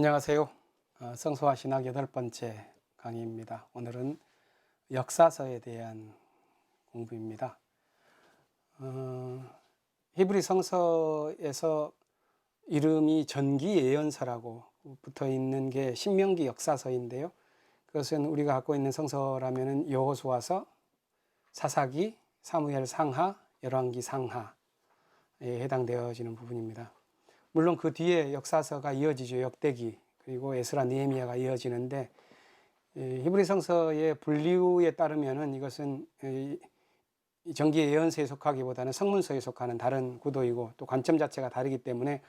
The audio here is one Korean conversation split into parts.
안녕하세요. 성서와 신학 8번째 강의입니다. 오늘은 역사서에 대한 공부입니다. 히브리 성서에서 이름이 전기예언서라고 붙어 있는 게 신명기 역사서인데요. 그것은 우리가 갖고 있는 성서라면 여호수아서, 사사기, 사무엘 상하, 열왕기 상하에 해당되어지는 부분입니다. 물론 그 뒤에 역사서가 이어지죠. 역대기 그리고 에스라 느헤미야가 이어지는데, 히브리 성서의 분류에 따르면은 이것은 정기 예언서에 속하기보다는 성문서에 속하는 다른 구도이고 또 관점 자체가 다르기 때문에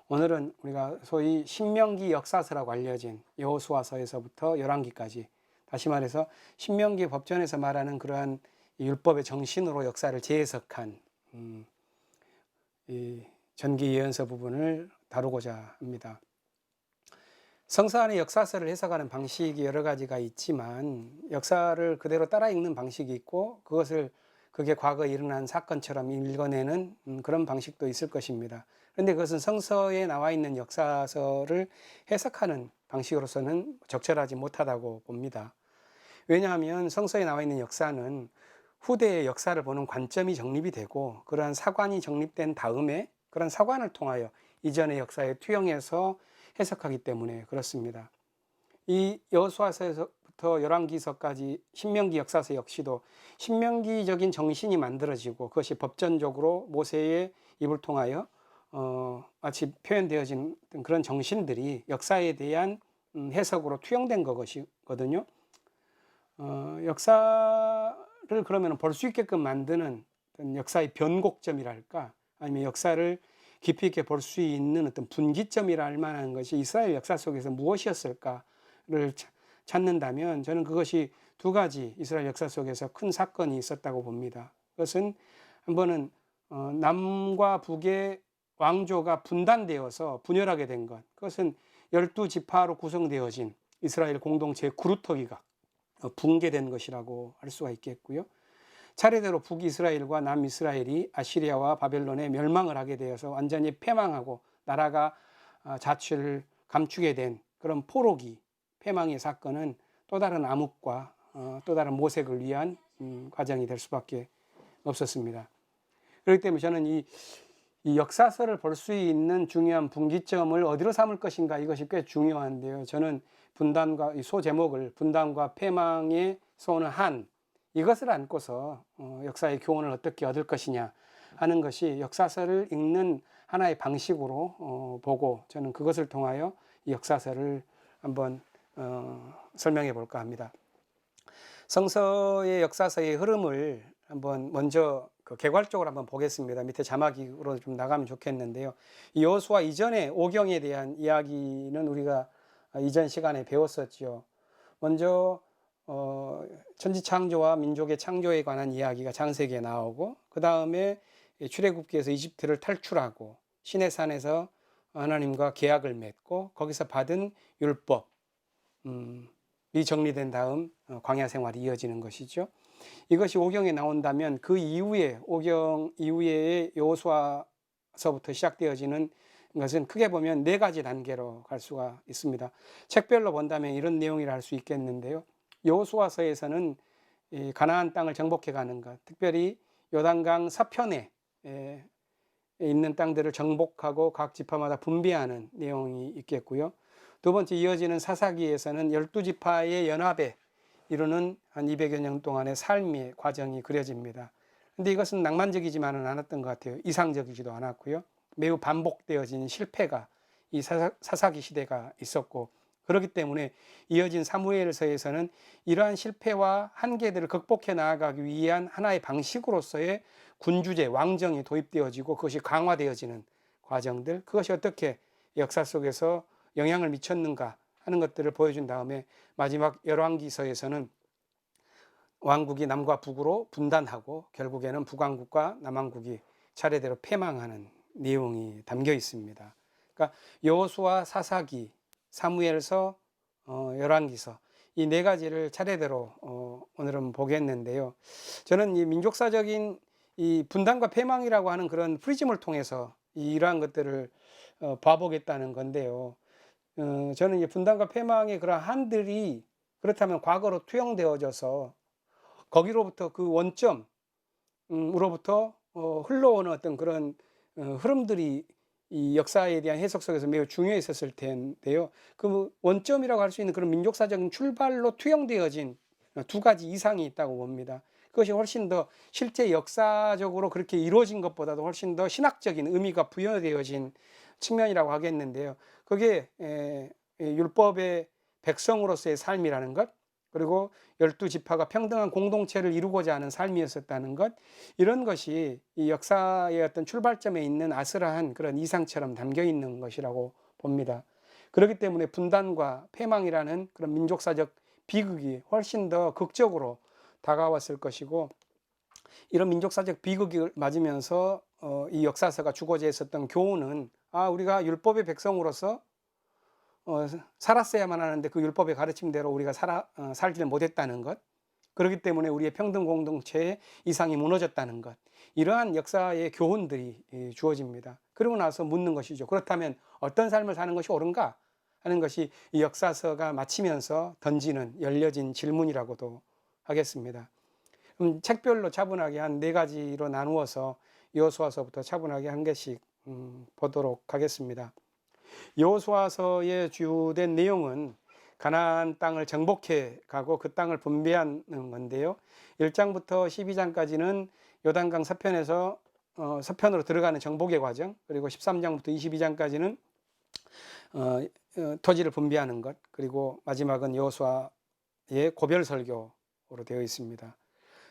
오늘은 우리가 소위 신명기 역사서라고 알려진 여호수아서에서부터 열왕기까지, 다시 말해서 신명기 법전에서 말하는 그러한 율법의 정신으로 역사를 재해석한 이 전기 예언서 부분을 다루고자 합니다. 성서 안에 역사서를 해석하는 방식이 여러 가지가 있지만 역사를 그대로 따라 읽는 방식이 있고 그게 과거에 일어난 사건처럼 읽어내는 그런 방식도 있을 것입니다. 그런데 그것은 성서에 나와 있는 역사서를 해석하는 방식으로서는 적절하지 못하다고 봅니다. 왜냐하면 성서에 나와 있는 역사는 후대의 역사를 보는 관점이 정립이 되고 그러한 사관이 정립된 다음에 그런 사관을 통하여 이전의 역사에 투영해서 해석하기 때문에 그렇습니다. 이 여호수아서에서부터 열왕기서까지 신명기 역사서 역시도 신명기적인 정신이 만들어지고 그것이 법전적으로 모세의 입을 통하여 마치 표현되어진 그런 정신들이 역사에 대한 해석으로 투영된 것이거든요. 역사를 그러면 볼 수 있게끔 만드는 역사의 변곡점이랄까, 아니면 역사를 깊이 있게 볼 수 있는 어떤 분기점이라 할 만한 것이 이스라엘 역사 속에서 무엇이었을까를 찾는다면 저는 그것이 두 가지 이스라엘 역사 속에서 큰 사건이 있었다고 봅니다. 그것은 한 번은 남과 북의 왕조가 분단되어서 분열하게 된 것, 그것은 12지파로 구성되어진 이스라엘 공동체의 구루터기가 붕괴된 것이라고 할 수가 있겠고요. 차례대로 북이스라엘과 남이스라엘이 아시리아와 바벨론에 멸망을 하게 되어서 완전히 패망하고 나라가 자취를 감추게 된 그런 포로기 패망의 사건은 또 다른 암흑과 또 다른 모색을 위한 과정이 될 수밖에 없었습니다. 그렇기 때문에 저는 이 역사서를 볼 수 있는 중요한 분기점을 어디로 삼을 것인가, 이것이 꽤 중요한데요. 저는 분단과 이 소제목을 분단과 패망의 소는 한, 이것을 안고서 역사의 교훈을 어떻게 얻을 것이냐 하는 것이 역사서를 읽는 하나의 방식으로 보고 저는 그것을 통하여 이 역사서를 한번 설명해 볼까 합니다. 성서의 역사서의 흐름을 한번 먼저 개괄적으로 한번 보겠습니다. 밑에 자막으로 좀 나가면 좋겠는데요. 이 여호수아 이전의 오경에 대한 이야기는 우리가 이전 시간에 배웠었죠. 먼저 천지창조와 민족의 창조에 관한 이야기가 창세기에 나오고, 그 다음에 출애굽기에서 이집트를 탈출하고 시내산에서 하나님과 계약을 맺고 거기서 받은 율법이 정리된 다음 광야 생활이 이어지는 것이죠. 이것이 오경에 나온다면 그 이후에 오경 이후에 여호수아서부터 시작되어지는 것은 크게 보면 4가지 단계로 갈 수가 있습니다. 책별로 본다면 이런 내용이라 할 수 있겠는데요. 여호수아서에서는 가나안 땅을 정복해 가는 것, 특별히 요단강 서편에 있는 땅들을 정복하고 각 지파마다 분배하는 내용이 있겠고요. 두 번째 이어지는 사사기에서는 12지파의 연합에 이루는 한 200여 년 동안의 삶의 과정이 그려집니다. 그런데 이것은 낭만적이지만은 않았던 것 같아요. 이상적이지도 않았고요. 매우 반복되어진 실패가 이 사사기 시대가 있었고, 그렇기 때문에 이어진 사무엘서에서는 이러한 실패와 한계들을 극복해 나아가기 위한 하나의 방식으로서의 군주제, 왕정이 도입되어지고 그것이 강화되어지는 과정들, 그것이 어떻게 역사 속에서 영향을 미쳤는가 하는 것들을 보여준 다음에 마지막 열왕기서에서는 왕국이 남과 북으로 분단하고 결국에는 북왕국과 남왕국이 차례대로 패망하는 내용이 담겨 있습니다. 그러니까 여호수아, 사사기, 사무엘서, 열왕기서, 이 4가지를 차례대로 오늘은 보겠는데요. 저는 이 민족사적인 이 분단과 패망이라고 하는 그런 프리즘을 통해서 이러한 것들을 봐보겠다는 건데요. 저는 이제 분단과 패망의 그런 한들이 그렇다면 과거로 투영되어져서 거기로부터 그 원점 으로부터 흘러오는 어떤 그런 흐름들이 이 역사에 대한 해석 속에서 매우 중요했었을 텐데요. 그 원점이라고 할 수 있는 그런 민족사적인 출발로 투영되어진 두 가지 이상이 있다고 봅니다. 그것이 훨씬 더 실제 역사적으로 그렇게 이루어진 것보다도 훨씬 더 신학적인 의미가 부여되어진 측면이라고 하겠는데요. 그게 율법의 백성으로서의 삶이라는 것, 그리고 12지파가 평등한 공동체를 이루고자 하는 삶이었었다는 것, 이런 것이 이 역사의 어떤 출발점에 있는 아슬아한 그런 이상처럼 담겨 있는 것이라고 봅니다. 그렇기 때문에 분단과 패망이라는 그런 민족사적 비극이 훨씬 더 극적으로 다가왔을 것이고, 이런 민족사적 비극을 맞으면서 이 역사서가 주고자 했었던 교훈은, 우리가 율법의 백성으로서 살았어야만 하는데 그 율법의 가르침대로 우리가 살지를 못했다는 것, 그렇기 때문에 우리의 평등 공동체의 이상이 무너졌다는 것, 이러한 역사의 교훈들이 주어집니다. 그러고 나서 묻는 것이죠. 그렇다면 어떤 삶을 사는 것이 옳은가 하는 것이 이 역사서가 마치면서 던지는 열려진 질문이라고도 하겠습니다. 책별로 차분하게 한 4가지로 나누어서 여호수아서부터 차분하게 한 개씩 보도록 하겠습니다. 여호수아서의 주된 내용은 가나안 땅을 정복해 가고 그 땅을 분배하는 건데요. 1장부터 12장까지는 요단강 서편에서 서편으로 들어가는 정복의 과정, 그리고 13장부터 22장까지는 토지를 분배하는 것, 그리고 마지막은 여호수아의 고별 설교로 되어 있습니다.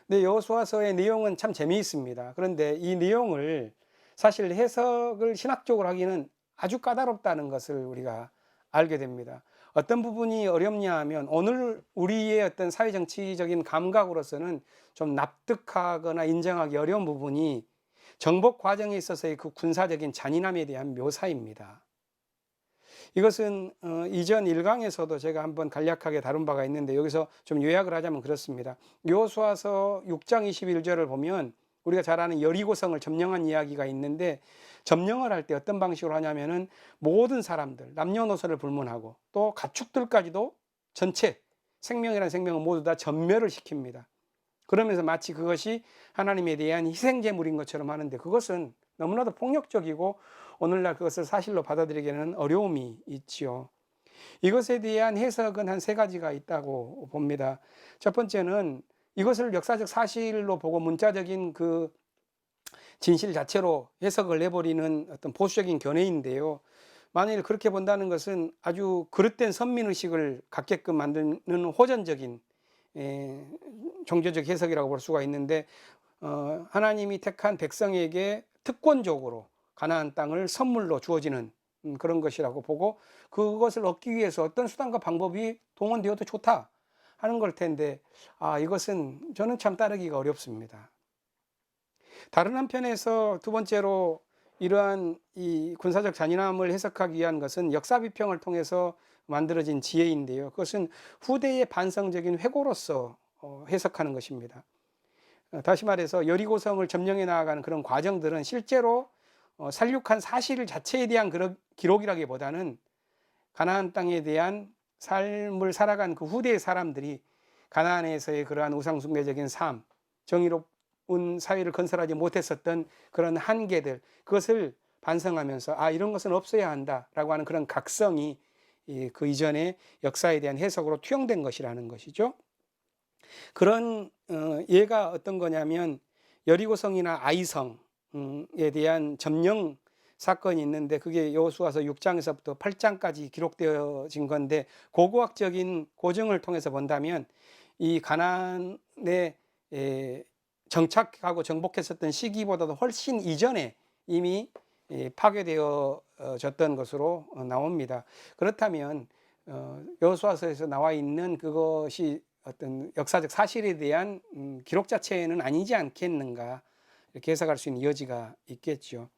근데 여호수아서의 내용은 참 재미있습니다. 그런데 이 내용을 사실 해석을 신학적으로 하기는 아주 까다롭다는 것을 우리가 알게 됩니다. 어떤 부분이 어렵냐 하면, 오늘 우리의 어떤 사회정치적인 감각으로서는 좀 납득하거나 인정하기 어려운 부분이 정복 과정에 있어서의 그 군사적인 잔인함에 대한 묘사입니다. 이것은 이전 1강에서도 제가 한번 간략하게 다룬 바가 있는데, 여기서 좀 요약을 하자면 그렇습니다. 여호수아서 6장 21절을 보면 우리가 잘 아는 여리고성을 점령한 이야기가 있는데, 점령을 할 때 어떤 방식으로 하냐면은 모든 사람들, 남녀노소를 불문하고 또 가축들까지도 전체 생명이라는 생명을 모두 다 전멸을 시킵니다. 그러면서 마치 그것이 하나님에 대한 희생제물인 것처럼 하는데, 그것은 너무나도 폭력적이고 오늘날 그것을 사실로 받아들이기에는 어려움이 있지요. 이것에 대한 해석은 한 3가지가 있다고 봅니다. 첫 번째는 이것을 역사적 사실로 보고 문자적인 그 진실 자체로 해석을 내버리는 어떤 보수적인 견해인데요. 만일 그렇게 본다는 것은 아주 그릇된 선민의식을 갖게끔 만드는 호전적인 종교적 해석이라고 볼 수가 있는데, 하나님이 택한 백성에게 특권적으로 가나안 땅을 선물로 주어지는 그런 것이라고 보고, 그것을 얻기 위해서 어떤 수단과 방법이 동원되어도 좋다 하는 걸 텐데, 이것은 저는 참 따르기가 어렵습니다. 다른 한편에서 두 번째로 이러한 이 군사적 잔인함을 해석하기 위한 것은 역사 비평을 통해서 만들어진 지혜인데요. 그것은 후대의 반성적인 회고로서 해석하는 것입니다. 다시 말해서 여리고성을 점령해 나아가는 그런 과정들은 실제로 살육한 사실 자체에 대한 그런 기록이라기보다는 가나안 땅에 대한 삶을 살아간 그 후대의 사람들이 가나안에서의 그러한 우상숭배적인 삶, 정의로운 사회를 건설하지 못했었던 그런 한계들, 그것을 반성하면서 이런 것은 없어야 한다라고 하는 그런 각성이 그 이전의 역사에 대한 해석으로 투영된 것이라는 것이죠. 그런 예가 어떤 거냐면, 여리고성이나 아이성에 대한 점령 사건이 있는데, 그게 여호수아서 6장에서부터 8장까지 기록되어진 건데, 고고학적인 고증을 통해서 본다면 이 가나안에 정착하고 정복했었던 시기보다도 훨씬 이전에 이미 파괴되어졌던 것으로 나옵니다. 그렇다면 여호수아서에서 나와 있는 그것이 어떤 역사적 사실에 대한 기록 자체는 아니지 않겠는가, 이렇게 해석할 수 있는 여지가 있겠죠.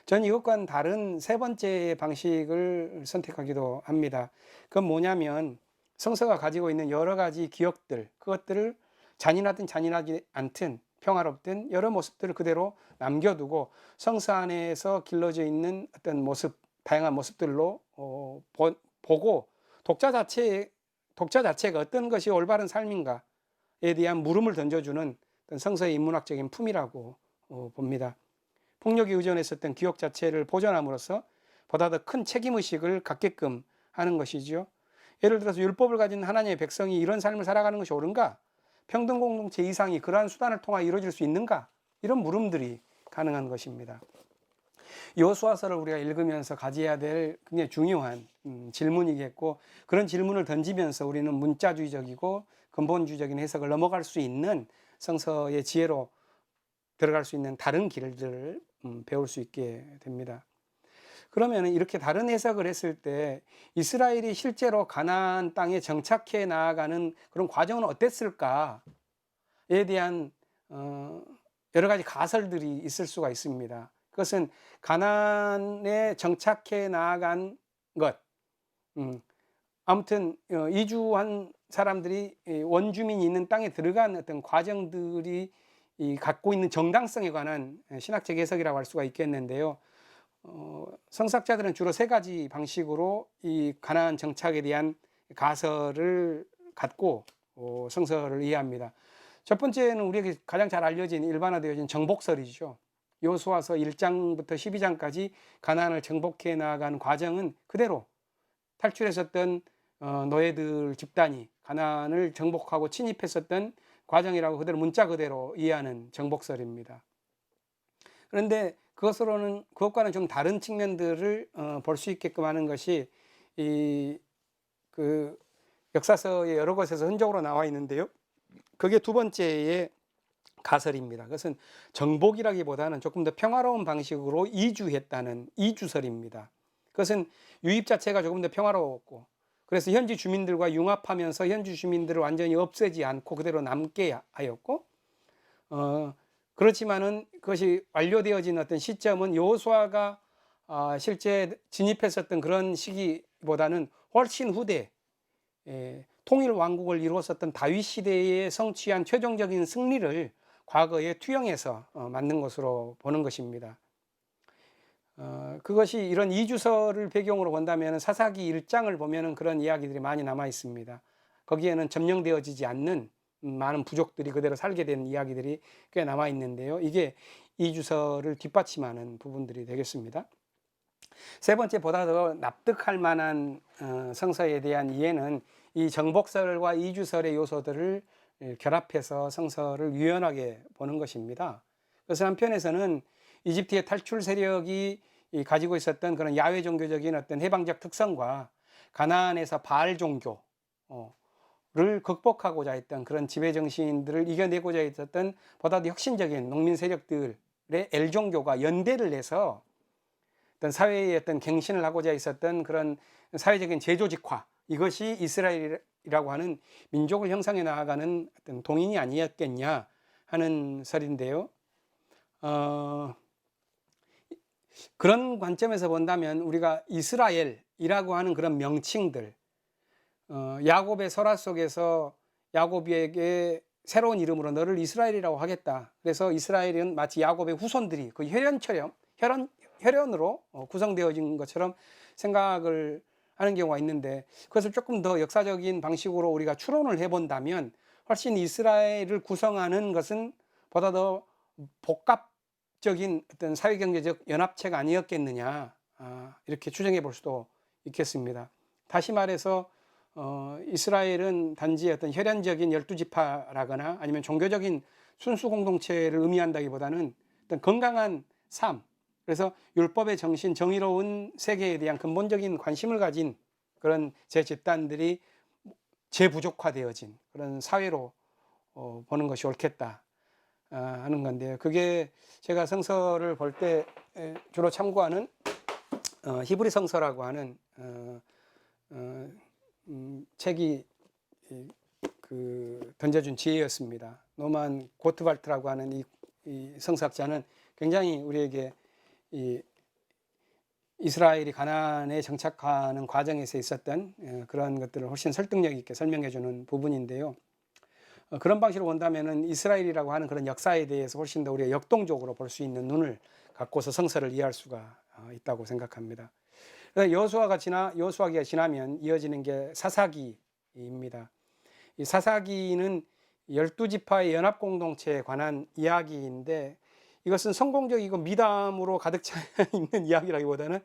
저는 이것과는 다른 3번째 방식을 선택하기도 합니다. 그건 뭐냐면, 성서가 가지고 있는 여러 가지 기억들, 그것들을 잔인하든 잔인하지 않든 평화롭든 여러 모습들을 그대로 남겨두고 성서 안에서 길러져 있는 어떤 모습, 다양한 모습들로 보고 독자 자체가 어떤 것이 올바른 삶인가에 대한 물음을 던져주는 어떤 성서의 인문학적인 품이라고 봅니다. 폭력에 의존했었던 기억 자체를 보존함으로써 보다 더 큰 책임의식을 갖게끔 하는 것이죠. 예를 들어서 율법을 가진 하나님의 백성이 이런 삶을 살아가는 것이 옳은가? 평등 공동체 이상이 그러한 수단을 통하여 이루어질 수 있는가? 이런 물음들이 가능한 것입니다. 여호수아서를 우리가 읽으면서 가져야 될 굉장히 중요한 질문이겠고, 그런 질문을 던지면서 우리는 문자주의적이고 근본주의적인 해석을 넘어갈 수 있는 성서의 지혜로 들어갈 수 있는 다른 길들을 배울 수 있게 됩니다. 그러면 이렇게 다른 해석을 했을 때 이스라엘이 실제로 가나안 땅에 정착해 나아가는 그런 과정은 어땠을까에 대한 여러 가지 가설들이 있을 수가 있습니다. 그것은 가나안에 정착해 나아간 것, 아무튼 이주한 사람들이 원주민이 있는 땅에 들어간 어떤 과정들이 갖고 있는 정당성에 관한 신학적 해석이라고 할 수가 있겠는데요. 성사학자들은 주로 세 가지 방식으로 이 가나안 정착에 대한 가설을 갖고 성서를 이해합니다. 첫 번째는 우리에게 가장 잘 알려진 일반화되어진 정복설이죠. 여호수아서 1장부터 12장까지 가나안을 정복해 나가는 과정은 그대로 탈출했었던 노예들 집단이 가나안을 정복하고 침입했었던 과정이라고 그대로 문자 그대로 이해하는 정복설입니다. 그런데 그것과는 좀 다른 측면들을 볼 수 있게끔 하는 것이 그 역사서의 여러 곳에서 흔적으로 나와 있는데요. 그게 두 번째의 가설입니다. 그것은 정복이라기보다는 조금 더 평화로운 방식으로 이주했다는 이주설입니다. 그것은 유입 자체가 조금 더 평화로웠고, 그래서 현지 주민들과 융합하면서 현지 주민들을 완전히 없애지 않고 그대로 남게 하였고, 그렇지만은 그것이 완료되어진 어떤 시점은 여호수아가 실제 진입했었던 그런 시기보다는 훨씬 후대, 통일 왕국을 이루었었던 다윗 시대에 성취한 최종적인 승리를 과거에 투영해서 만든 것으로 보는 것입니다. 그것이 이런 이주설을 배경으로 본다면 사사기 1장을 보면 그런 이야기들이 많이 남아 있습니다. 거기에는 점령되어지지 않는 많은 부족들이 그대로 살게 된 이야기들이 꽤 남아 있는데요. 이게 이주설을 뒷받침하는 부분들이 되겠습니다. 세 번째, 보다 더 납득할 만한 성서에 대한 이해는 이 정복설과 이주설의 요소들을 결합해서 성서를 유연하게 보는 것입니다. 그래서 한편에서는 이집트의 탈출 세력이 가지고 있었던 그런 야훼 종교적인 어떤 해방적 특성과 가나안에서 바알 종교를 극복하고자 했던 그런 지배 정신들을 이겨내고자 했었던 보다 더 혁신적인 농민 세력들의 엘 종교가 연대를 해서 어떤 사회의 어떤 갱신을 하고자 있었던 그런 사회적인 재조직화, 이것이 이스라엘이라고 하는 민족을 형성해 나아가는 어떤 동인이 아니었겠냐 하는 설인데요. 그런 관점에서 본다면 우리가 이스라엘이라고 하는 그런 명칭들, 야곱의 설화 속에서 야곱에게 새로운 이름으로 너를 이스라엘이라고 하겠다. 그래서 이스라엘은 마치 야곱의 후손들이 그 혈연으로 구성되어진 것처럼 생각을 하는 경우가 있는데, 그것을 조금 더 역사적인 방식으로 우리가 추론을 해본다면 훨씬 이스라엘을 구성하는 것은 보다 더 복합적인 어떤 사회경제적 연합체가 아니었겠느냐, 이렇게 추정해 볼 수도 있겠습니다. 다시 말해서 이스라엘은 단지 어떤 혈연적인 12지파라거나 아니면 종교적인 순수 공동체를 의미한다기보다는 어떤 건강한 삶, 그래서 율법의 정신, 정의로운 세계에 대한 근본적인 관심을 가진 그런 재집단들이 재부족화되어진 그런 사회로 보는 것이 옳겠다 하는 건데요. 그게 제가 성서를 볼 때 주로 참고하는 히브리 성서라고 하는 책이 던져준 지혜였습니다. 노만 고트발트라고 하는 이 성서학자는 굉장히 우리에게 이 이스라엘이 가나안에 정착하는 과정에서 있었던 그런 것들을 훨씬 설득력 있게 설명해 주는 부분인데요. 그런 방식으로 본다면은 이스라엘이라고 하는 그런 역사에 대해서 훨씬 더 우리가 역동적으로 볼 수 있는 눈을 갖고서 성서를 이해할 수가 있다고 생각합니다. 그래서 여호수아기가 지나면 이어지는 게 사사기입니다. 이 사사기는 12지파의 연합 공동체에 관한 이야기인데, 이것은 성공적이고 미담으로 가득 차 있는 이야기라기보다는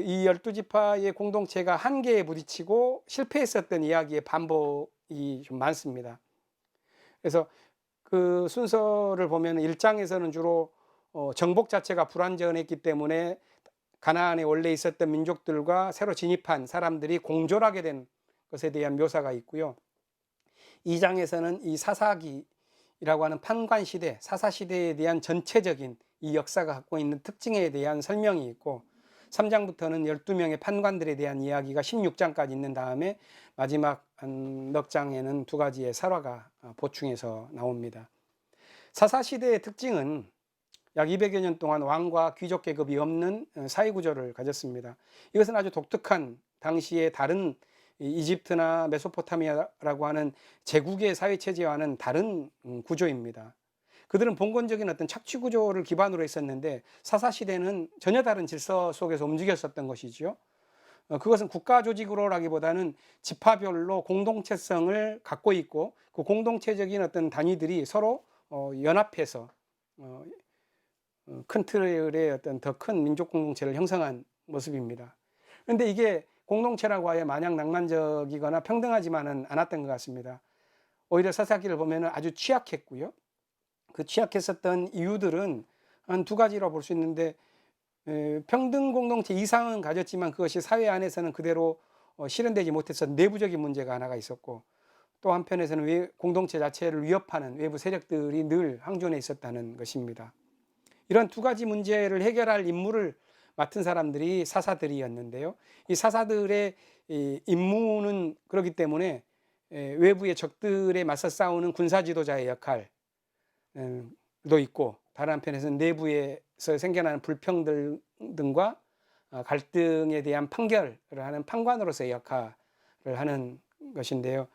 이 12지파의 공동체가 한계에 부딪히고 실패했었던 이야기의 반복이 좀 많습니다. 그래서 그 순서를 보면 1장에서는 주로 정복 자체가 불완전했기 때문에 가나안에 원래 있었던 민족들과 새로 진입한 사람들이 공존하게 된 것에 대한 묘사가 있고요. 2장에서는 이 사사기라고 하는 판관시대, 사사시대에 대한 전체적인 이 역사가 갖고 있는 특징에 대한 설명이 있고, 3장부터는 12명의 판관들에 대한 이야기가 16장까지 있는 다음에 마지막 넉 장에는 2가지의 설화가 보충해서 나옵니다. 사사시대의 특징은 약 200여 년 동안 왕과 귀족 계급이 없는 사회구조를 가졌습니다. 이것은 아주 독특한 당시의 다른 이집트나 메소포타미아라고 하는 제국의 사회체제와는 다른 구조입니다. 그들은 봉건적인 어떤 착취구조를 기반으로 했었는데, 사사시대는 전혀 다른 질서 속에서 움직였었던 것이죠. 그것은 국가조직으로라기보다는 지파별로 공동체성을 갖고 있고, 그 공동체적인 어떤 단위들이 서로 연합해서 큰 틀의 어떤 더 큰 민족 공동체를 형성한 모습입니다. 그런데 이게 공동체라고 하여 마냥 낭만적이거나 평등하지만은 않았던 것 같습니다. 오히려 사사기를 보면 아주 취약했고요. 그 취약했었던 이유들은 한 2가지로 볼 수 있는데, 평등 공동체 이상은 가졌지만 그것이 사회 안에서는 그대로 실현되지 못해서 내부적인 문제가 하나가 있었고, 또 한편에서는 공동체 자체를 위협하는 외부 세력들이 늘 항존해 있었다는 것입니다. 이런 2가지 문제를 해결할 임무를 맡은 사람들이 사사들이었는데요. 이 사사들의 임무는 그렇기 때문에 외부의 적들에 맞서 싸우는 군사 지도자의 역할도 있고, 다른 한편에서는 내부에서 생겨나는 불평등 등과 갈등에 대한 판결을 하는 판관으로서의 역할을 하는 것인데요.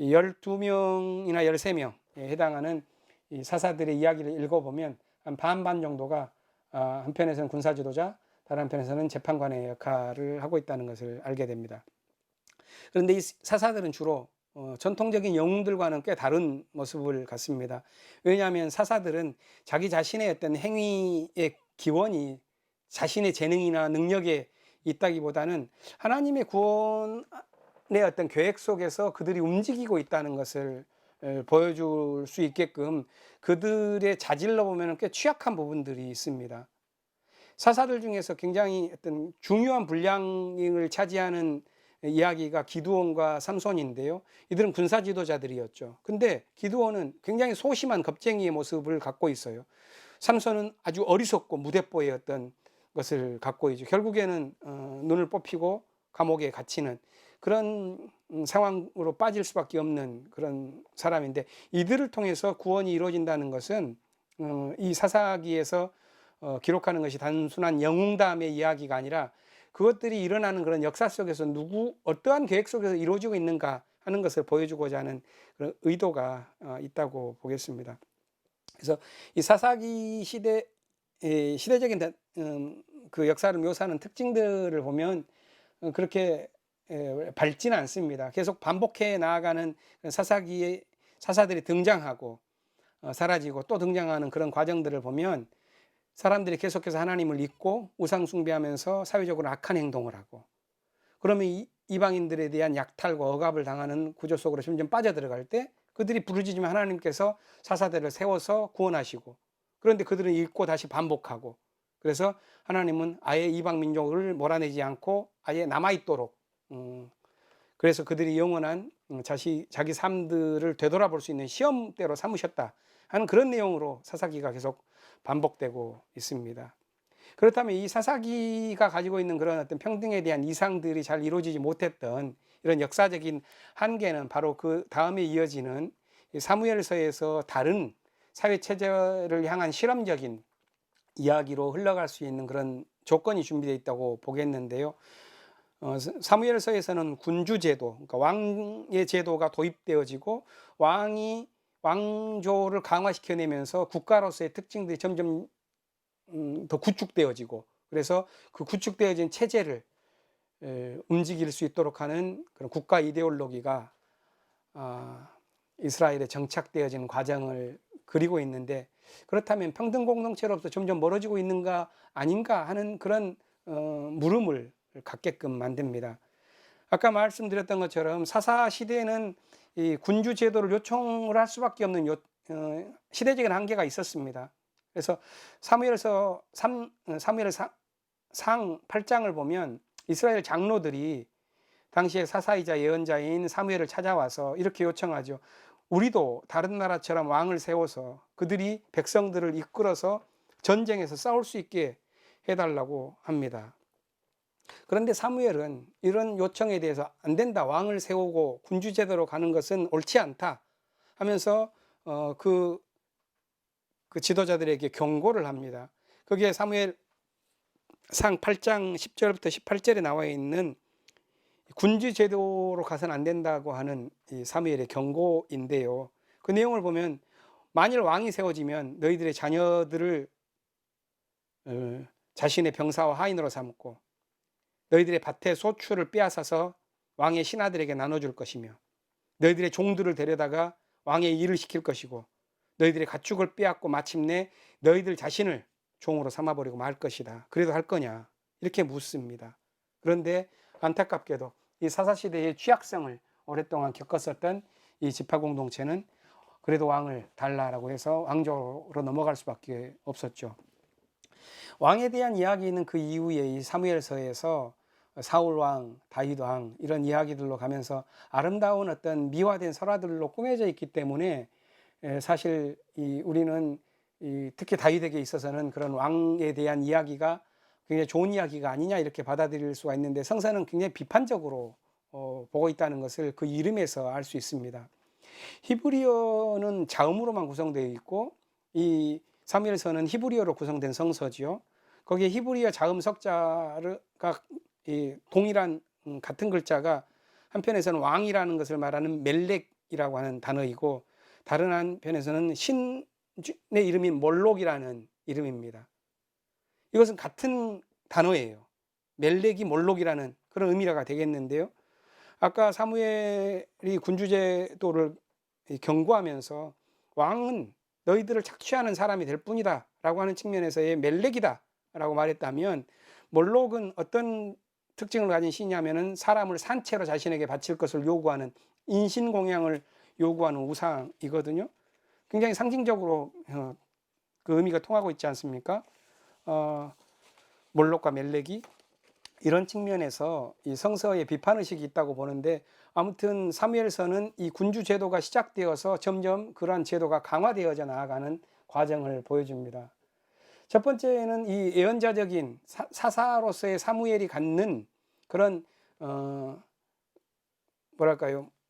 12명이나 13명에 해당하는 이 사사들의 이야기를 읽어보면 한 반반 정도가 한편에서는 군사 지도자, 다른 한편에서는 재판관의 역할을 하고 있다는 것을 알게 됩니다. 그런데 이 사사들은 주로 전통적인 영웅들과는 꽤 다른 모습을 갖습니다. 왜냐하면 사사들은 자기 자신의 어떤 행위의 기원이 자신의 재능이나 능력에 있다기보다는 하나님의 구원의 어떤 계획 속에서 그들이 움직이고 있다는 것을 보여줄 수 있게끔 그들의 자질로 보면 꽤 취약한 부분들이 있습니다. 사사들 중에서 굉장히 어떤 중요한 분량을 차지하는 이야기가 기드온과 삼손인데요. 이들은 군사 지도자들이었죠. 근데 기드온은 굉장히 소심한 겁쟁이의 모습을 갖고 있어요. 삼손은 아주 어리석고 무대뽀의 어떤 것을 갖고 있죠. 결국에는 눈을 뽑히고 감옥에 갇히는 그런 상황으로 빠질 수밖에 없는 그런 사람인데, 이들을 통해서 구원이 이루어진다는 것은 이 사사기에서 기록하는 것이 단순한 영웅담의 이야기가 아니라 그것들이 일어나는 그런 역사 속에서 어떠한 계획 속에서 이루어지고 있는가 하는 것을 보여주고자 하는 그런 의도가 있다고 보겠습니다. 그래서 이 사사기 시대적인 그 역사를 묘사하는 특징들을 보면 그렇게 밝지는 않습니다. 계속 반복해 나아가는 사사들이 등장하고 사라지고 또 등장하는 그런 과정들을 보면 사람들이 계속해서 하나님을 잊고 우상 숭배하면서 사회적으로 악한 행동을 하고, 그러면 이방인들에 대한 약탈과 억압을 당하는 구조 속으로 점점 빠져들어갈 때 그들이 부르짖으면 하나님께서 사사들을 세워서 구원하시고, 그런데 그들은 잊고 다시 반복하고, 그래서 하나님은 아예 이방 민족을 몰아내지 않고 아예 남아있도록, 그래서 그들이 영원한 자기 삶들을 되돌아볼 수 있는 시험대로 삼으셨다 하는 그런 내용으로 사사기가 계속 반복되고 있습니다. 그렇다면 이 사사기가 가지고 있는 그런 어떤 평등에 대한 이상들이 잘 이루어지지 못했던 이런 역사적인 한계는 바로 그 다음에 이어지는 사무엘서에서 다른 사회체제를 향한 실험적인 이야기로 흘러갈 수 있는 그런 조건이 준비되어 있다고 보겠는데요. 사무엘서에서는 군주제도, 그러니까 왕의 제도가 도입되어지고 왕이 왕조를 강화시켜내면서 국가로서의 특징들이 점점 더 구축되어지고, 그래서 그 구축되어진 체제를 움직일 수 있도록 하는 그런 국가 이데올로기가 이스라엘에 정착되어지는 과정을 그리고 있는데, 그렇다면 평등 공동체로부터 점점 멀어지고 있는가 아닌가 하는 그런 물음을 갖게끔 만듭니다. 아까 말씀드렸던 것처럼 사사 시대에는 이 군주 제도를 요청을 할 수밖에 없는 시대적인 한계가 있었습니다. 그래서 사무엘서 상 8장을 보면 이스라엘 장로들이 당시에 사사이자 예언자인 사무엘을 찾아와서 이렇게 요청하죠. 우리도 다른 나라처럼 왕을 세워서 그들이 백성들을 이끌어서 전쟁에서 싸울 수 있게 해달라고 합니다. 그런데 사무엘은 이런 요청에 대해서 안 된다, 왕을 세우고 군주제도로 가는 것은 옳지 않다 하면서 그 지도자들에게 경고를 합니다. 거기에 사무엘 상 8장 10절부터 18절에 나와 있는 군주제도로 가서는 안 된다고 하는 이 사무엘의 경고인데요. 그 내용을 보면 만일 왕이 세워지면 너희들의 자녀들을 자신의 병사와 하인으로 삼고 너희들의 밭의 소출을 빼앗아서 왕의 신하들에게 나눠줄 것이며 너희들의 종들을 데려다가 왕의 일을 시킬 것이고 너희들의 가축을 빼앗고 마침내 너희들 자신을 종으로 삼아버리고 말 것이다. 그래도 할 거냐? 이렇게 묻습니다. 그런데 안타깝게도 이 사사시대의 취약성을 오랫동안 겪었었던 이 지파공동체는 그래도 왕을 달라라고 해서 왕조로 넘어갈 수밖에 없었죠. 왕에 대한 이야기는 그 이후에 이 사무엘서에서 사울왕, 다윗왕 이런 이야기들로 가면서 아름다운 어떤 미화된 설화들로 꾸며져 있기 때문에 사실 우리는 특히 다윗에게 있어서는 그런 왕에 대한 이야기가 굉장히 좋은 이야기가 아니냐 이렇게 받아들일 수가 있는데, 성서는 굉장히 비판적으로 보고 있다는 것을 그 이름에서 알 수 있습니다. 히브리어는 자음으로만 구성되어 있고 이 사무엘서는 히브리어로 구성된 성서지요. 거기에 히브리어 자음 석자가 동일한 같은 글자가 한편에서는 왕이라는 것을 말하는 멜렉이라고 하는 단어이고 다른 한편에서는 신의 이름인 몰록이라는 이름입니다. 이것은 같은 단어예요. 멜렉이 몰록이라는 그런 의미가 되겠는데요. 아까 사무엘이 군주제도를 경고하면서 왕은 너희들을 착취하는 사람이 될 뿐이다 라고 하는 측면에서의 멜렉이다 라고 말했다면, 몰록은 어떤 특징을 가진 신이냐면은 사람을 산채로 자신에게 바칠 것을 요구하는, 인신공양을 요구하는 우상이거든요. 굉장히 상징적으로 그 의미가 통하고 있지 않습니까? 몰록과 멜렉이 이런 측면에서 이 성서에 비판의식이 있다고 보는데, 아무튼 사무엘서는 이 군주 제도가 시작되어서 점점 그러한 제도가 강화되어져 나아가는 과정을 보여줍니다. 첫 번째는 이 예언자적인 사사로서의 사무엘이 갖는 그런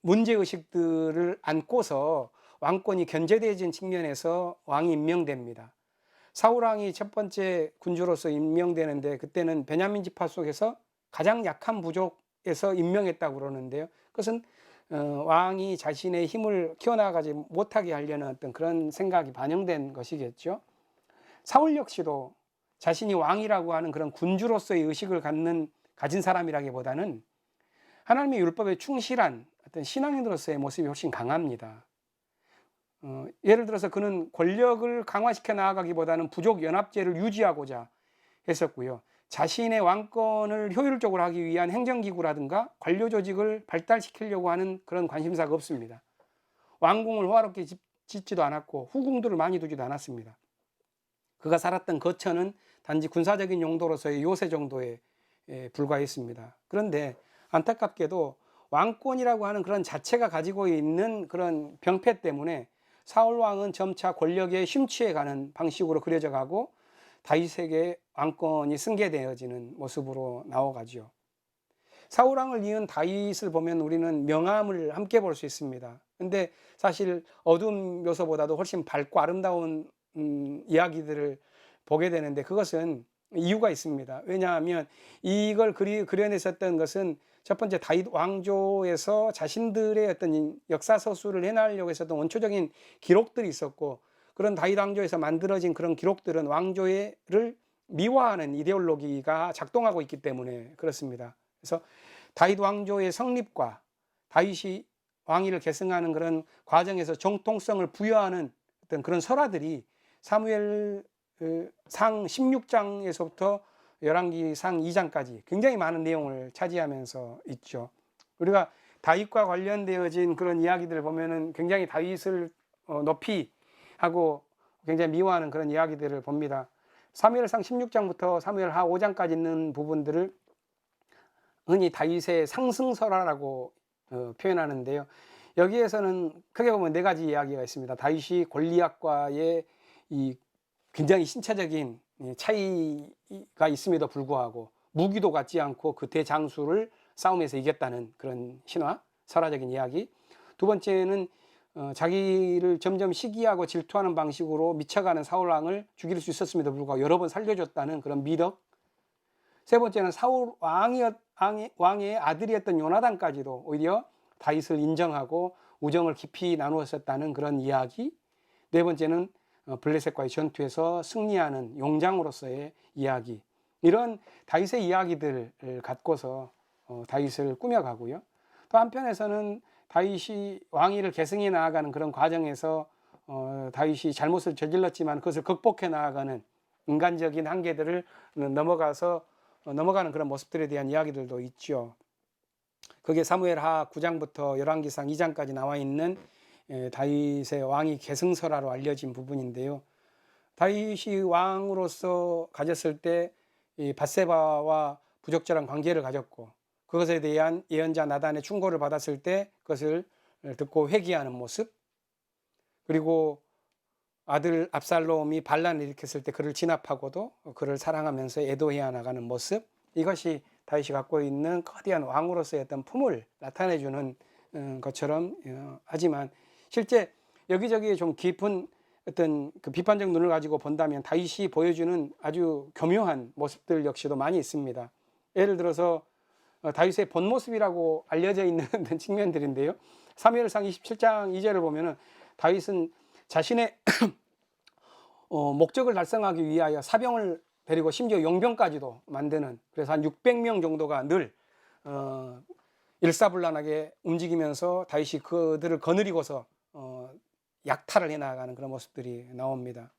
문제의식들을 안고서 왕권이 견제되어진 측면에서 왕이 임명됩니다. 사울왕이 첫 번째 군주로서 임명되는데 그때는 베냐민 지파 속에서 가장 약한 부족에서 임명했다고 그러는데요. 그것은 왕이 자신의 힘을 키워나가지 못하게 하려는 어떤 그런 생각이 반영된 것이겠죠. 사울 역시도 자신이 왕이라고 하는 그런 군주로서의 의식을 가진 사람이라기보다는 하나님의 율법에 충실한 어떤 신앙인으로서의 모습이 훨씬 강합니다. 예를 들어서 그는 권력을 강화시켜 나아가기보다는 부족 연합제를 유지하고자 했었고요. 자신의 왕권을 효율적으로 하기 위한 행정기구라든가 관료 조직을 발달시키려고 하는 그런 관심사가 없습니다. 왕궁을 호화롭게 짓지도 않았고 후궁들을 많이 두지도 않았습니다. 그가 살았던 거처는 단지 군사적인 용도로서의 요새 정도에 불과했습니다. 그런데 안타깝게도 왕권이라고 하는 그런 자체가 가지고 있는 그런 병폐 때문에 사울왕은 점차 권력에 심취해가는 방식으로 그려져 가고 다윗에게 왕권이 승계되어지는 모습으로 나오가죠. 사울왕을 이은 다윗을 보면 우리는 명암을 함께 볼 수 있습니다. 근데 사실 어두운 묘소보다도 훨씬 밝고 아름다운 이야기들을 보게 되는데, 그것은 이유가 있습니다. 왜냐하면 이걸 그려냈었던 것은 첫 번째 다윗 왕조에서 자신들의 어떤 역사 서술을 해나가려고 했었던 원초적인 기록들이 있었고, 그런 다윗 왕조에서 만들어진 그런 기록들은 왕조를 미화하는 이데올로기가 작동하고 있기 때문에 그렇습니다. 그래서 다윗 왕조의 성립과 다윗이 왕위를 계승하는 그런 과정에서 정통성을 부여하는 어떤 그런 설화들이 사무엘 상 16장에서부터 열왕기상 2장까지 굉장히 많은 내용을 차지하면서 있죠. 우리가 다윗과 관련되어진 그런 이야기들을 보면은 굉장히 다윗을 높이 하고 굉장히 미워하는 그런 이야기들을 봅니다. 사무엘상 16장부터 사무엘하 5장까지 있는 부분들을 흔히 다윗의 상승설화라고 표현하는데요. 여기에서는 크게 보면 네 가지 이야기가 있습니다. 다윗이 골리앗과의 이 굉장히 신체적인 차이가 있음에도 불구하고 무기도 갖지 않고 그 대장수를 싸움에서 이겼다는 그런 신화, 설화적인 이야기. 두 번째는 자기를 점점 시기하고 질투하는 방식으로 미쳐가는 사울 왕을 죽일 수 있었음에도 불구하고 여러 번 살려줬다는 그런 미덕. 세 번째는 사울 왕의 아들이었던 요나단까지도 오히려 다윗을 인정하고 우정을 깊이 나누었었다는 그런 이야기. 네 번째는 블레셋과의 전투에서 승리하는 용장으로서의 이야기. 이런 다윗의 이야기들을 갖고서 다윗을 꾸며가고요. 또 한편에서는 다윗이 왕위를 계승해 나아가는 그런 과정에서 다윗이 잘못을 저질렀지만 그것을 극복해 나아가는 인간적인 한계들을 넘어가는 그런 모습들에 대한 이야기들도 있죠. 그게 사무엘하 9장부터 열왕기상 2장까지 나와 있는 다윗의 왕위 계승설화로 알려진 부분인데요. 다윗이 왕으로서 가졌을 때 밧세바와 부적절한 관계를 가졌고 그것에 대한 예언자 나단의 충고를 받았을 때 그것을 듣고 회개하는 모습, 그리고 아들 압살롬이 반란을 일으켰을 때 그를 진압하고도 그를 사랑하면서 애도해야 나가는 모습, 이것이 다윗이 갖고 있는 거대한 왕으로서의 어떤 품을 나타내주는 것처럼 하지만 실제 여기저기에 좀 깊은 어떤 그 비판적 눈을 가지고 본다면 다윗이 보여주는 아주 교묘한 모습들 역시도 많이 있습니다. 예를 들어서 다윗의 본 모습이라고 알려져 있는 측면들인데요. 사무엘상 27장 2절을 보면은 다윗은 자신의 목적을 달성하기 위하여 사병을 데리고 심지어 용병까지도 만드는, 그래서 한 600명 정도가 늘 일사불란하게 움직이면서 다윗이 그들을 거느리고서 약탈을 해나가는 그런 모습들이 나옵니다.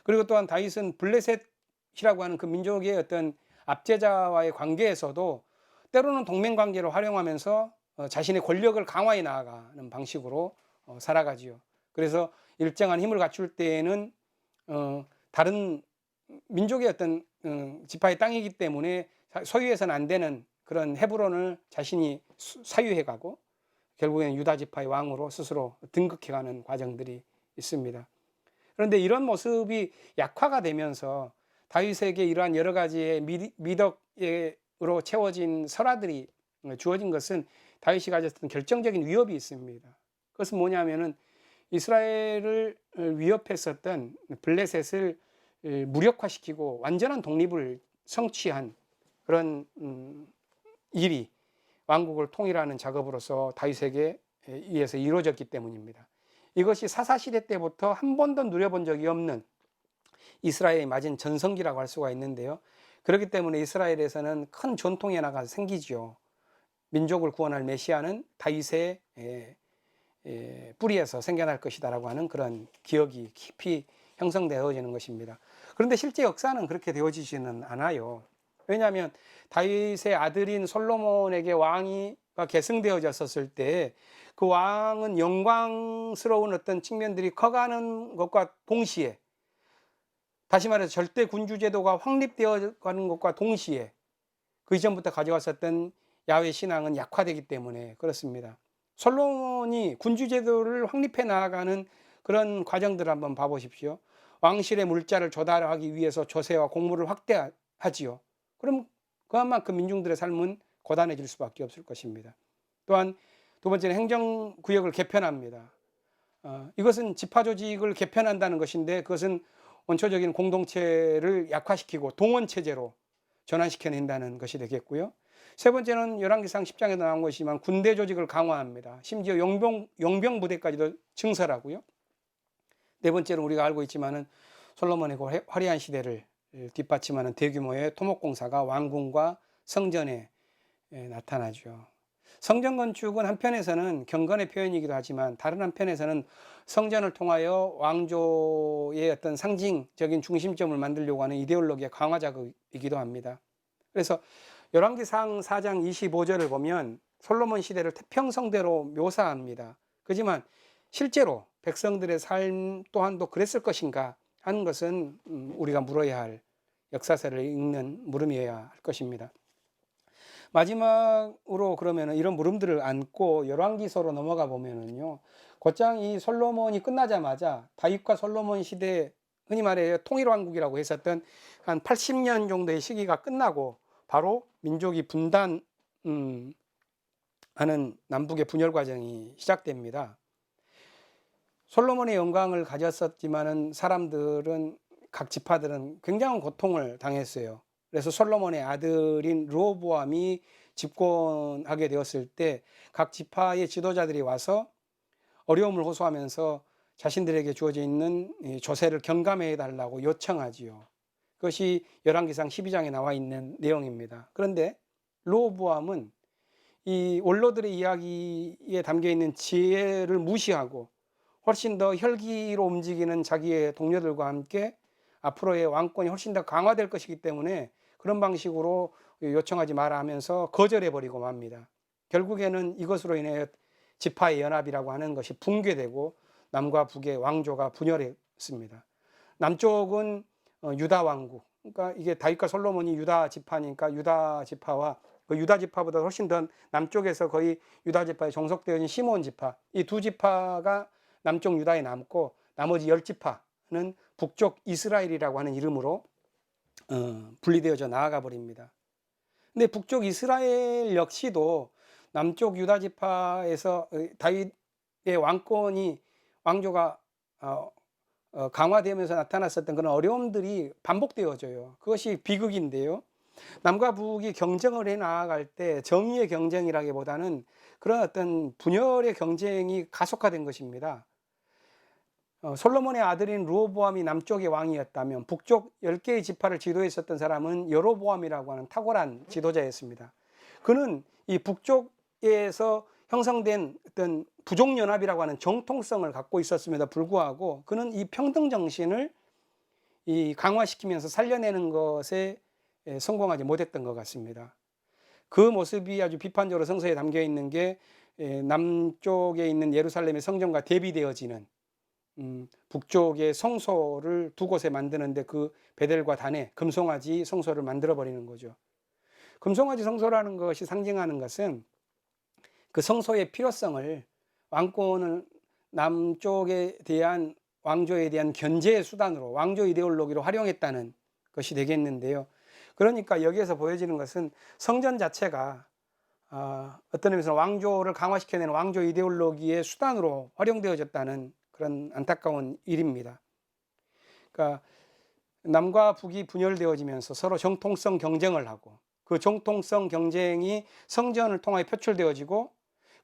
그리고 또한 다윗은 블레셋이라고 하는 그 민족의 어떤 압제자와의 관계에서도 때로는 동맹관계를 활용하면서 자신의 권력을 강화해 나아가는 방식으로 살아가지요. 그래서 일정한 힘을 갖출 때에는 다른 민족의 어떤 지파의 땅이기 때문에 소유해서는 안 되는 그런 헤브론을 자신이 사유해가고 결국에는 유다 지파의 왕으로 스스로 등극해가는 과정들이 있습니다. 그런데 이런 모습이 약화가 되면서 다윗에게 이러한 여러 가지의 미덕으로 채워진 설화들이 주어진 것은 다윗이 가졌던 결정적인 위협이 있습니다. 그것은 뭐냐면은 이스라엘을 위협했었던 블레셋을 무력화시키고 완전한 독립을 성취한 그런 일이 왕국을 통일하는 작업으로서 다윗에게 의해서 이루어졌기 때문입니다. 이것이 사사시대 때부터 한 번도 누려본 적이 없는 이스라엘이 맞은 전성기라고 할 수가 있는데요. 그렇기 때문에 이스라엘에서는 큰 전통이 하나가 생기죠. 민족을 구원할 메시아는 다윗의 뿌리에서 생겨날 것이다라고 하는 그런 기억이 깊이 형성되어지는 것입니다. 그런데 실제 역사는 그렇게 되어지지는 않아요. 왜냐하면 다윗의 아들인 솔로몬에게 왕위가 계승되어졌을 때 그 왕은 영광스러운 어떤 측면들이 커가는 것과 동시에, 다시 말해서 절대 군주제도가 확립되어 가는 것과 동시에 그 이전부터 가져왔었던 야훼 신앙은 약화되기 때문에 그렇습니다. 솔로몬이 군주제도를 확립해 나아가는 그런 과정들을 한번 봐보십시오. 왕실의 물자를 조달하기 위해서 조세와 공물을 확대하지요. 그럼 그만큼 민중들의 삶은 고단해질 수밖에 없을 것입니다. 또한 두 번째는 행정구역을 개편합니다. 이것은 지파조직을 개편한다는 것인데 그것은 원초적인 공동체를 약화시키고 동원체제로 전환시켜낸다는 것이 되겠고요. 세 번째는 열왕기상 10장에도 나온 것이지만 군대 조직을 강화합니다. 심지어 용병 부대까지도 증설하고요. 네 번째는 우리가 알고 있지만은 솔로몬의 화려한 시대를 뒷받침하는 대규모의 토목공사가 왕궁과 성전에 나타나죠. 성전 건축은 한편에서는 경건의 표현이기도 하지만 다른 한편에서는 성전을 통하여 왕조의 어떤 상징적인 중심점을 만들려고 하는 이데올로기의 강화 작업이기도 합니다. 그래서 열왕기상 4장 25절을 보면 솔로몬 시대를 태평성대로 묘사합니다. 그렇지만 실제로 백성들의 삶 또한도 그랬을 것인가 하는 것은 우리가 물어야 할, 역사서를 읽는 물음이어야 할 것입니다. 마지막으로 그러면 이런 물음들을 안고 열왕기서로 넘어가 보면은요, 곧장 이 솔로몬이 끝나자마자 다윗과 솔로몬 시대, 흔히 말해 통일왕국이라고 했었던 한 80년 정도의 시기가 끝나고 바로 민족이 분단 하는 남북의 분열 과정이 시작됩니다. 솔로몬의 영광을 가졌었지만은 사람들은, 각 지파들은 굉장한 고통을 당했어요. 그래서 솔로몬의 아들인 르호보암이 집권하게 되었을 때 각 지파의 지도자들이 와서 어려움을 호소하면서 자신들에게 주어져 있는 조세를 경감해 달라고 요청하지요. 그것이 열왕기상 12장에 나와 있는 내용입니다. 그런데 르호보암은 이 원로들의 이야기에 담겨 있는 지혜를 무시하고 훨씬 더 혈기로 움직이는 자기의 동료들과 함께 앞으로의 왕권이 훨씬 더 강화될 것이기 때문에 그런 방식으로 요청하지 마라 하면서 거절해버리고 맙니다. 결국에는 이것으로 인해 지파의 연합이라고 하는 것이 붕괴되고 남과 북의 왕조가 분열했습니다. 남쪽은 유다 왕국, 그러니까 이게 다윗과 솔로몬이 유다 지파니까 유다 지파와 그 유다 지파보다 훨씬 더 남쪽에서 거의 유다 지파에 종속되어 있는 시몬 지파, 이 두 지파가 남쪽 유다에 남고 나머지 10지파는 북쪽 이스라엘이라고 하는 이름으로 분리되어져 나아가 버립니다. 근데 북쪽 이스라엘 역시도 남쪽 유다 지파에서 다윗의 왕조가 강화되면서 나타났었던 그런 어려움들이 반복되어져요. 그것이 비극인데요. 남과 북이 경쟁을 해 나아갈 때 정의의 경쟁이라기보다는 그런 어떤 분열의 경쟁이 가속화된 것입니다. 솔로몬의 아들인 르호보암이 남쪽의 왕이었다면 북쪽 10개의 지파를 지도했었던 사람은 여로보암이라고 하는 탁월한 지도자였습니다. 그는 이 북쪽에서 형성된 어떤 부족연합이라고 하는 정통성을 갖고 있었음에도 불구하고 그는 이 평등 정신을 강화시키면서 살려내는 것에 성공하지 못했던 것 같습니다. 그 모습이 아주 비판적으로 성서에 담겨 있는 게 남쪽에 있는 예루살렘의 성전과 대비되어지는 북쪽의 성소를 두 곳에 만드는데 그 베델과 단에 금송아지 성소를 만들어 버리는 거죠. 금송아지 성소라는 것이 상징하는 것은 그 성소의 필요성을 왕권을 남쪽에 대한 왕조에 대한 견제의 수단으로 왕조 이데올로기로 활용했다는 것이 되겠는데요. 그러니까 여기에서 보여지는 것은 성전 자체가 어떤 의미에서 왕조를 강화시켜내는 왕조 이데올로기의 수단으로 활용되어졌다는 그런 안타까운 일입니다. 그러니까 남과 북이 분열되어지면서 서로 정통성 경쟁을 하고 그 정통성 경쟁이 성전을 통하여 표출되어지고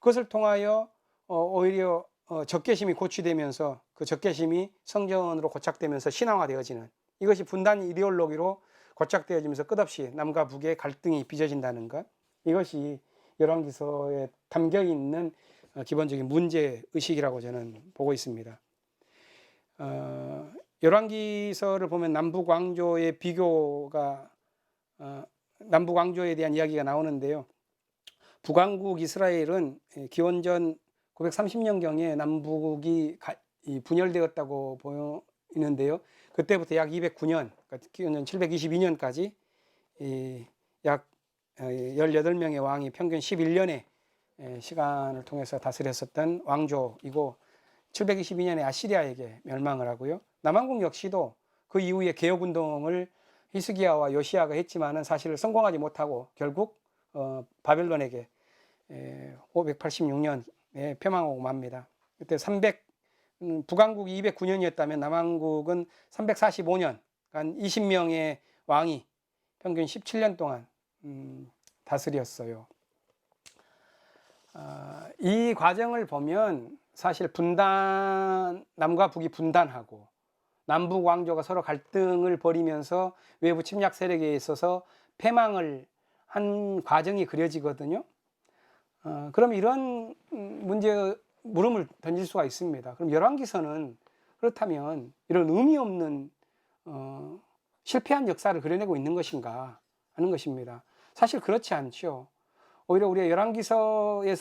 그것을 통하여 오히려 적개심이 고취되면서 그 적개심이 성전으로 고착되면서 신앙화되어지는, 이것이 분단 이데올로기로 고착되어지면서 끝없이 남과 북의 갈등이 빚어진다는 것, 이것이 열왕기서에 담겨 있는 기본적인 문제의식이라고 저는 보고 있습니다. 열왕기서를 보면 남북 왕조의 비교가 남북 왕조에 대한 이야기가 나오는데요. 북왕국 이스라엘은 기원전 930년경에 남북이 분열되었다고 보이는데요. 그때부터 약 209년, 그러니까 기원전 722년까지 약 18명의 왕이 평균 11년의 시간을 통해서 다스렸었던 왕조이고 722년에 아시리아에게 멸망을 하고요. 남왕국 역시도 그 이후에 개혁운동을 히스기야와 요시야가 했지만은 사실 성공하지 못하고 결국 바벨론에게 586년에 패망하고 맙니다. 그때 북왕국이 209년이었다면 남왕국은 345년, 한 20명의 왕이 평균 17년 동안 다스렸어요. 이 과정을 보면 사실 남과 북이 분단하고 남북 왕조가 서로 갈등을 벌이면서 외부 침략 세력에 있어서 패망을 한 과정이 그려지거든요. 그럼 이런 물음을 던질 수가 있습니다. 그럼 열왕기서는 그렇다면 이런 의미 없는 실패한 역사를 그려내고 있는 것인가 하는 것입니다. 사실 그렇지 않죠. 오히려 우리가 열왕기서를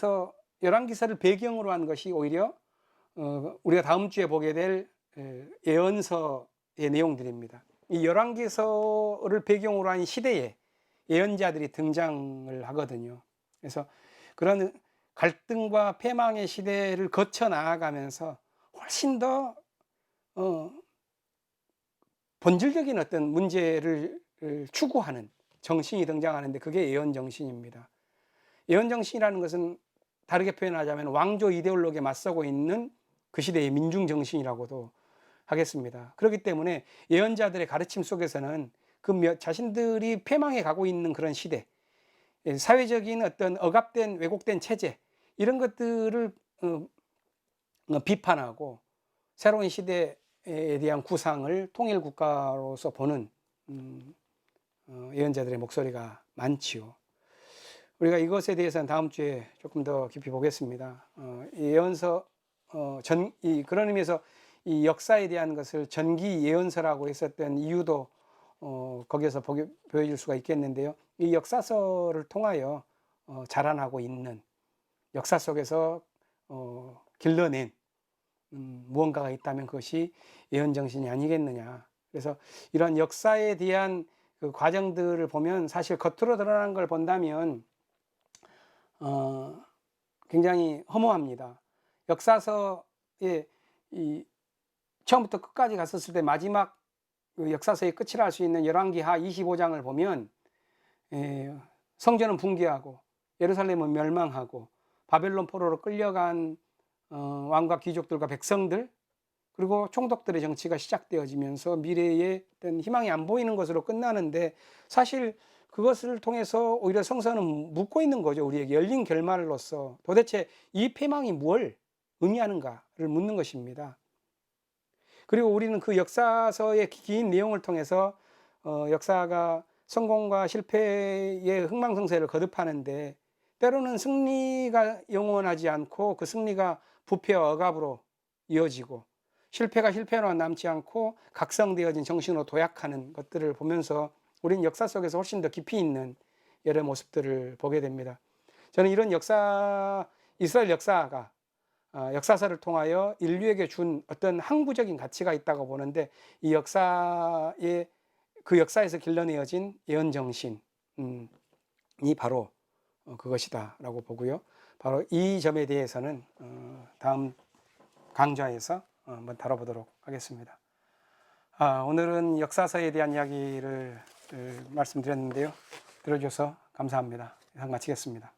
배경으로 한 것이 오히려 우리가 다음 주에 보게 될 예언서의 내용들입니다. 이 열왕기서를 배경으로 한 시대에 예언자들이 등장을 하거든요. 그래서 그런 갈등과 패망의 시대를 거쳐 나아가면서 훨씬 더 본질적인 어떤 문제를 추구하는 정신이 등장하는데 그게 예언 정신입니다. 예언 정신이라는 것은 다르게 표현하자면 왕조 이데올로기에 맞서고 있는 그 시대의 민중 정신이라고도 하겠습니다. 그렇기 때문에 예언자들의 가르침 속에서는 자신들이 패망해 가고 있는 그런 시대, 사회적인 어떤 억압된 왜곡된 체제 이런 것들을 비판하고 새로운 시대에 대한 구상을 통일 국가로서 보는 예언자들의 목소리가 많지요. 우리가 이것에 대해서는 다음 주에 조금 더 깊이 보겠습니다. 예언서 그런 의미에서 이 역사에 대한 것을 전기 예언서라고 했었던 이유도 거기에서 보여줄 수가 있겠는데요. 이 역사서를 통하여 자라나고 있는 역사 속에서 길러낸 무언가가 있다면 그것이 예언 정신이 아니겠느냐. 그래서 이런 역사에 대한 그 과정들을 보면 사실 겉으로 드러난 걸 본다면 굉장히 허무합니다. 역사서의 처음부터 끝까지 갔었을 때 마지막 그 역사서의 끝이라 할 수 있는 열왕기하 25장을 보면 성전은 붕괴하고 예루살렘은 멸망하고 바벨론 포로로 끌려간 왕과 귀족들과 백성들 그리고 총독들의 정치가 시작되어지면서 미래에 어떤 희망이 안 보이는 것으로 끝나는데 사실 그것을 통해서 오히려 성서는 묻고 있는 거죠. 우리에게 열린 결말로서 도대체 이 패망이 뭘 의미하는가를 묻는 것입니다. 그리고 우리는 그 역사서의 긴 내용을 통해서 역사가 성공과 실패의 흥망성쇠를 거듭하는데 때로는 승리가 영원하지 않고 그 승리가 부패와 억압으로 이어지고 실패가 실패로 남지 않고 각성되어진 정신으로 도약하는 것들을 보면서 우리는 역사 속에서 훨씬 더 깊이 있는 여러 모습들을 보게 됩니다. 저는 이런 이스라엘 역사가 역사서를 통하여 인류에게 준 어떤 항구적인 가치가 있다고 보는데 이 그 역사에서 길러내어진 예언 정신이 바로 그것이다 라고 보고요. 바로 이 점에 대해서는 다음 강좌에서 한번 다뤄보도록 하겠습니다. 오늘은 역사서에 대한 이야기를 말씀드렸는데요. 들어주셔서 감사합니다. 이상 마치겠습니다.